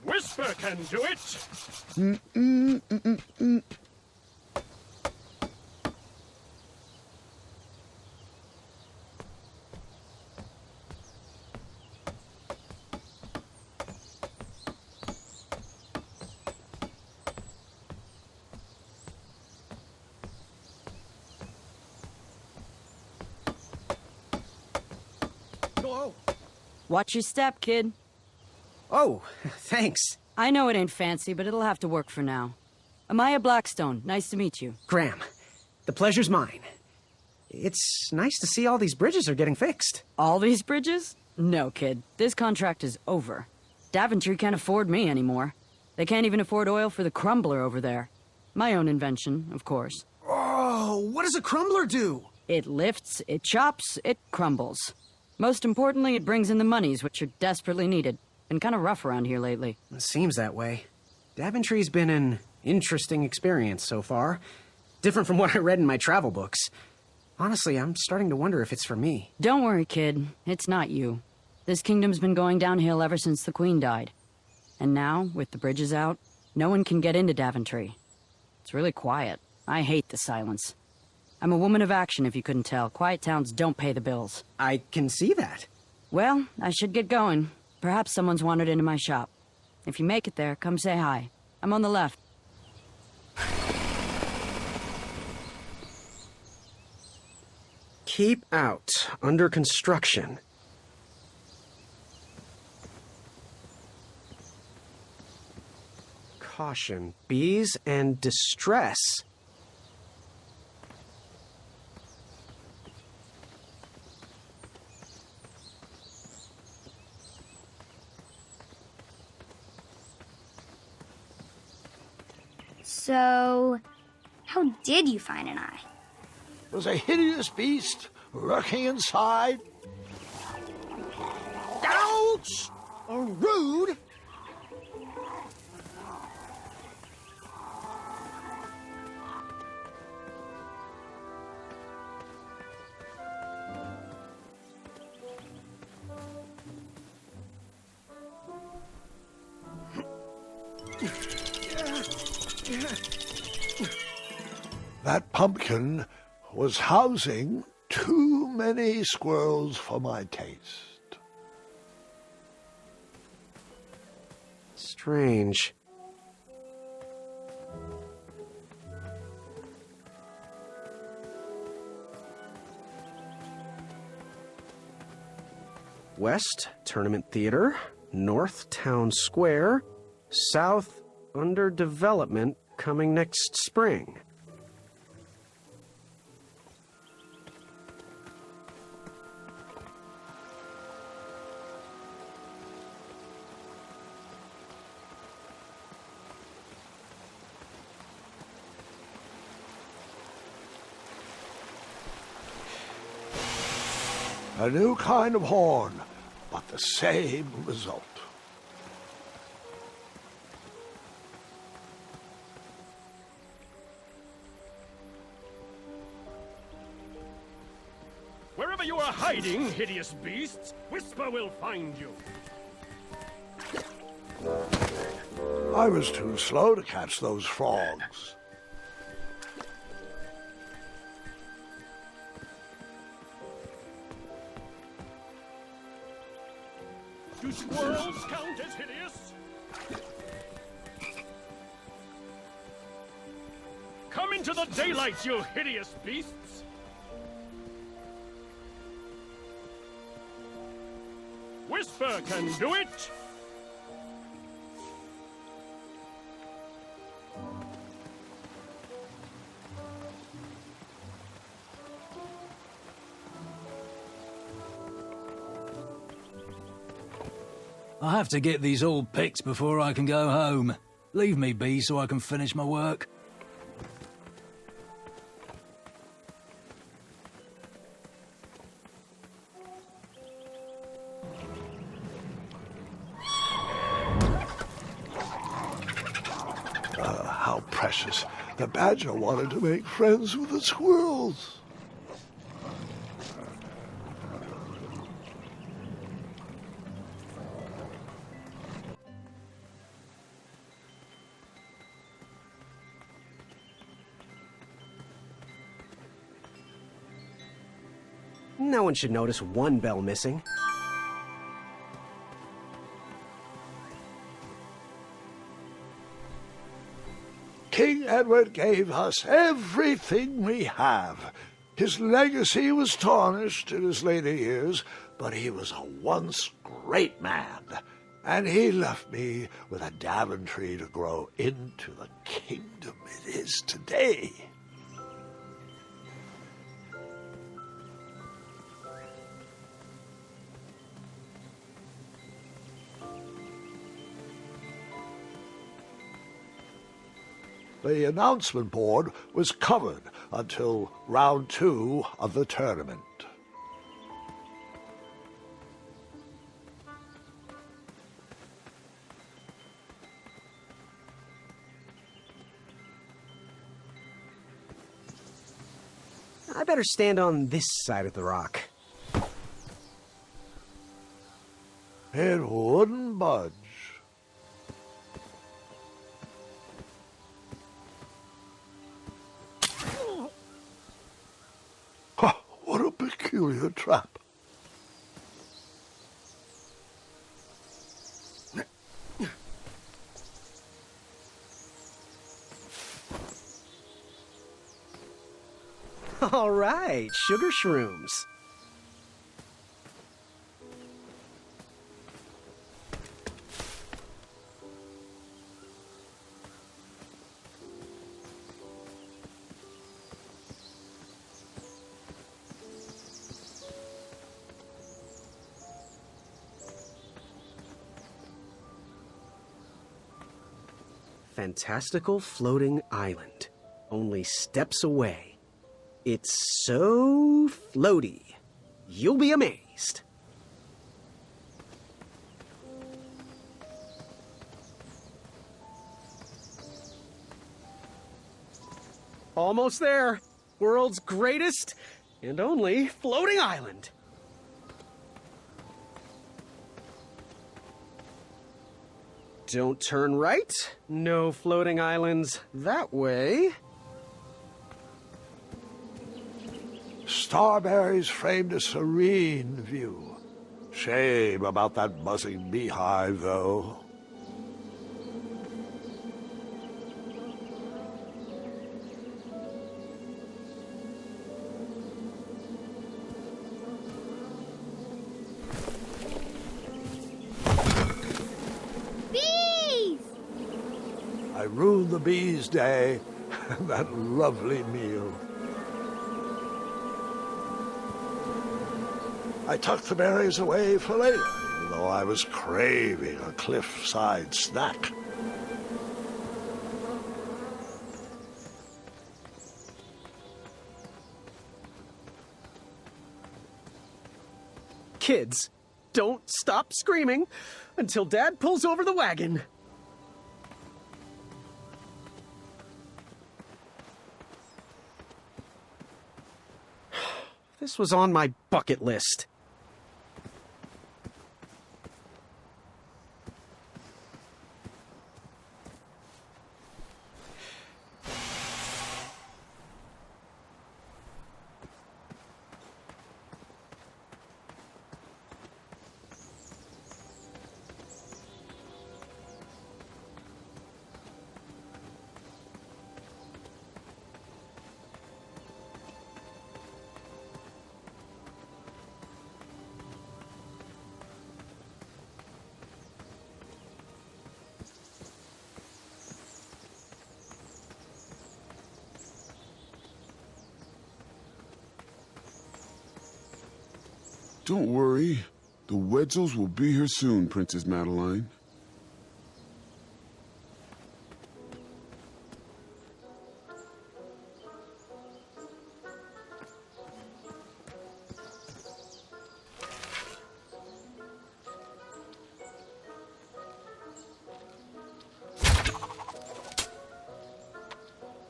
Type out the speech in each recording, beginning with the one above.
Whisper can do it! Hello? Watch your step, kid. Oh, thanks. I know it ain't fancy, but it'll have to work for now. Amaya Blackstone, nice to meet you. Graham, the pleasure's mine. It's nice to see all these bridges are getting fixed. All these bridges? No, kid. This contract is over. Daventry can't afford me anymore. They can't even afford oil for the crumbler over there. My own invention, of course. Oh, what does a crumbler do? It lifts, it chops, it crumbles. Most importantly, it brings in the monies, which are desperately needed. Been kind of rough around here lately. It seems that way. Daventry's been an interesting experience so far. Different from what I read in my travel books. Honestly, I'm starting to wonder if it's for me. Don't worry, kid. It's not you. This kingdom's been going downhill ever since the Queen died. And now, with the bridges out, no one can get into Daventry. It's really quiet. I hate the silence. I'm a woman of action, if you couldn't tell. Quiet towns don't pay the bills. I can see that. Well, I should get going. Perhaps someone's wandered into my shop. If you make it there, come say hi. I'm on the left. Keep out. Under construction. Caution. Bees and distress. So, how did you find an eye? Was a hideous beast lurking inside. Ouch! Rude! That pumpkin was housing too many squirrels for my taste. Strange. West, Tournament Theater. North, Town Square. South, under development, coming next spring. A new kind of horn, but the same result. Wherever you are hiding, hideous beasts, Whisper will find you. I was too slow to catch those frogs. Do squirrels count as hideous? Come into the daylight, you hideous beasts! Whisper can do it! I have to get these all picked before I can go home. Leave me be so I can finish my work. How precious. The badger wanted to make friends with the squirrels. No one should notice one bell missing. King Edward gave us everything we have. His legacy was tarnished in his later years, but he was a once great man, and he left me with a Daventry to grow into the kingdom it is today. The announcement board was covered until round 2 of the tournament. I better stand on this side of the rock. It wouldn't budge. What a peculiar trap. All right, sugar shrooms. Fantastical floating island. Only steps away. It's so floaty. You'll be amazed. Almost there. World's greatest and only floating island. Don't turn right. No floating islands that way. Starberries framed a serene view. Shame about that buzzing beehive, though. Bees! I ruined the bees' day and that lovely meal. I tucked the berries away for later, even though I was craving a cliffside snack. Kids, don't stop screaming until Dad pulls over the wagon. This was on my bucket list. Don't worry. The Wetzels will be here soon, Princess Madeline.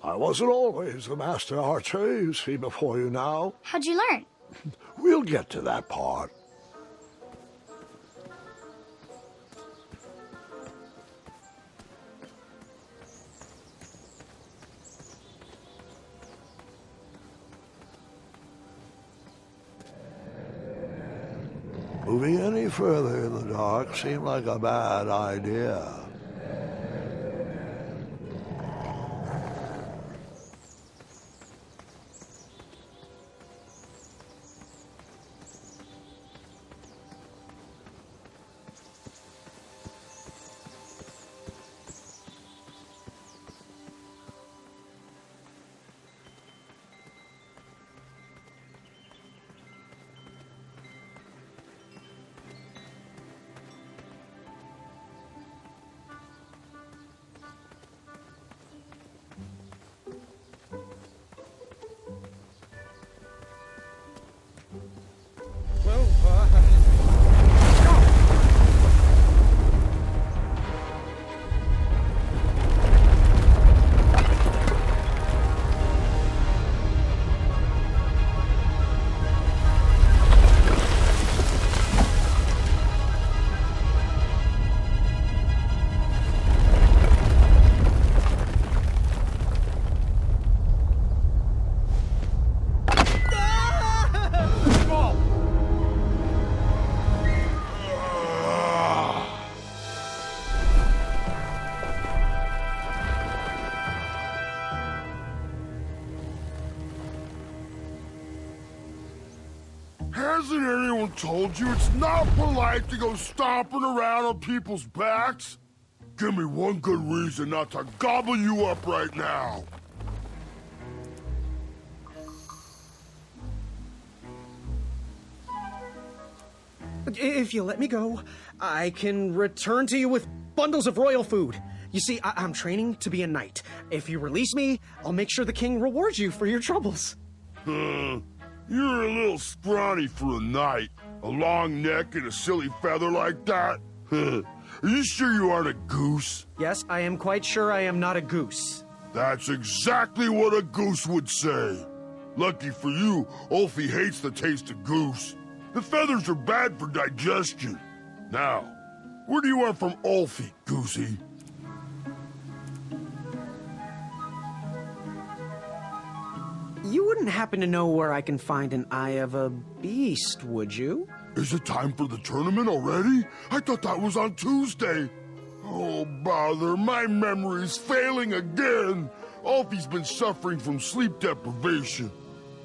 I wasn't always the master archer you see before you now. How'd you learn? We'll get to that part. Moving any further in the dark seemed like a bad idea. Hasn't anyone told you it's not polite to go stomping around on people's backs? Give me one good reason not to gobble you up right now. If you let me go, I can return to you with bundles of royal food. You see, I'm training to be a knight. If you release me, I'll make sure the king rewards you for your troubles. You're a little scrawny for a knight. A long neck and a silly feather like that? Are you sure you aren't a goose? Yes, I am quite sure I am not a goose. That's exactly what a goose would say. Lucky for you, Ulfie hates the taste of goose. The feathers are bad for digestion. Now, where do you want from Ulfie, Goosey? You wouldn't happen to know where I can find an eye of a beast, would you? Is it time for the tournament already? I thought that was on Tuesday. Oh, bother, my memory's failing again. Ulfie's been suffering from sleep deprivation.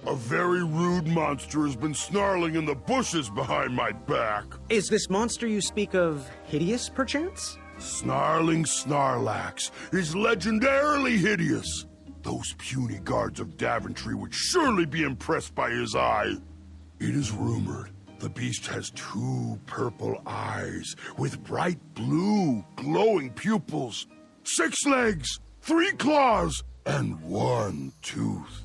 A very rude monster has been snarling in the bushes behind my back. Is this monster you speak of Hideous, perchance? Snarling Snarlax is legendarily hideous. Those puny guards of Daventry would surely be impressed by his eye. It is rumored the beast has 2 purple eyes with bright blue, glowing pupils, 6 legs, 3 claws, and 1 tooth.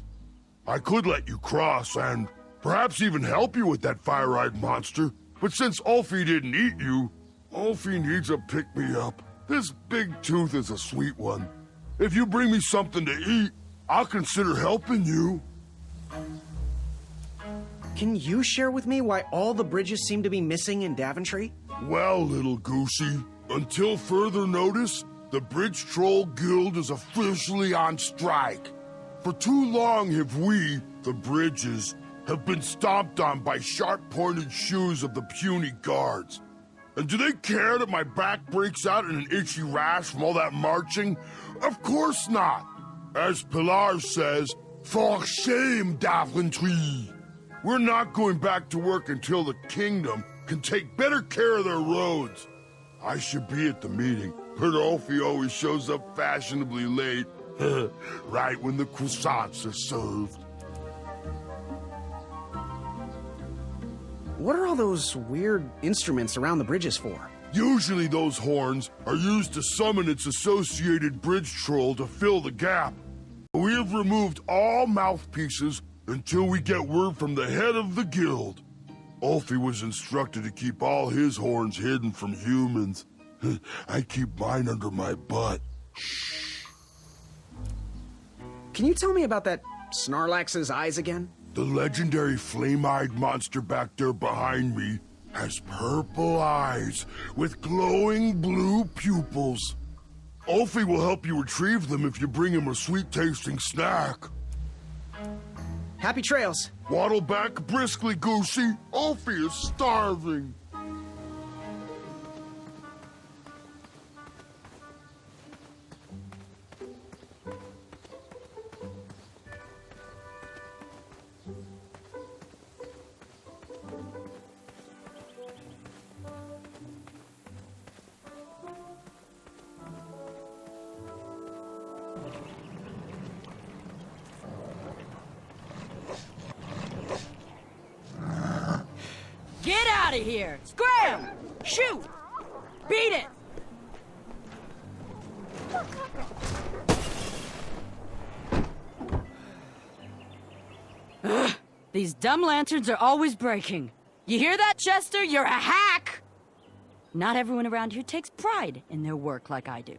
I could let you cross and perhaps even help you with that fire-eyed monster, but since Ulfie didn't eat you, Ulfie needs a pick-me-up. This big tooth is a sweet one. If you bring me something to eat, I'll consider helping you. Can you share with me why all the bridges seem to be missing in Daventry? Well, little Goosey, until further notice, the Bridge Troll Guild is officially on strike. For too long have we, the Bridges, have been stomped on by sharp-pointed shoes of the puny guards. And do they care that my back breaks out in an itchy rash from all that marching? Of course not. As Pilar says, for shame, Daventry. We're not going back to work until the kingdom can take better care of their roads. I should be at the meeting, but Ulfie always shows up fashionably late, right when the croissants are served. What are all those weird instruments around the bridges for? Usually those horns are used to summon its associated bridge troll to fill the gap. We have removed all mouthpieces until we get word from the head of the guild. Ulfie was instructed to keep all his horns hidden from humans. I keep mine under my butt. Can you tell me about that Snarlax's eyes again? The legendary flame-eyed monster back there behind me has purple eyes with glowing blue pupils. Ulfie will help you retrieve them if you bring him a sweet-tasting snack. Happy trails. Waddle back briskly, Goosey. Ulfie is starving. Get out of here! Scram! Shoot! Beat it! Ugh, these dumb lanterns are always breaking. You hear that, Chester? You're a hack! Not everyone around here takes pride in their work like I do.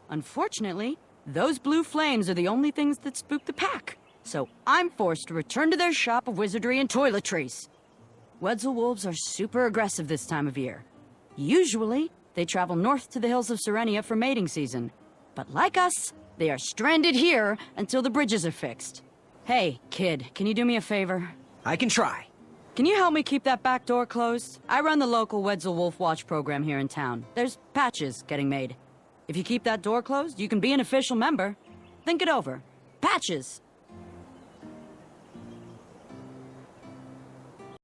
Unfortunately, those blue flames are the only things that spook the pack. So I'm forced to return to their shop of wizardry and toiletries. Wetzel wolves are super aggressive this time of year. Usually, they travel north to the hills of Serenia for mating season. But like us, they are stranded here until the bridges are fixed. Hey, kid, can you do me a favor? I can try. Can you help me keep that back door closed? I run the local Wetzel Wolf Watch program here in town. There's patches getting made. If you keep that door closed, you can be an official member. Think it over. Patches!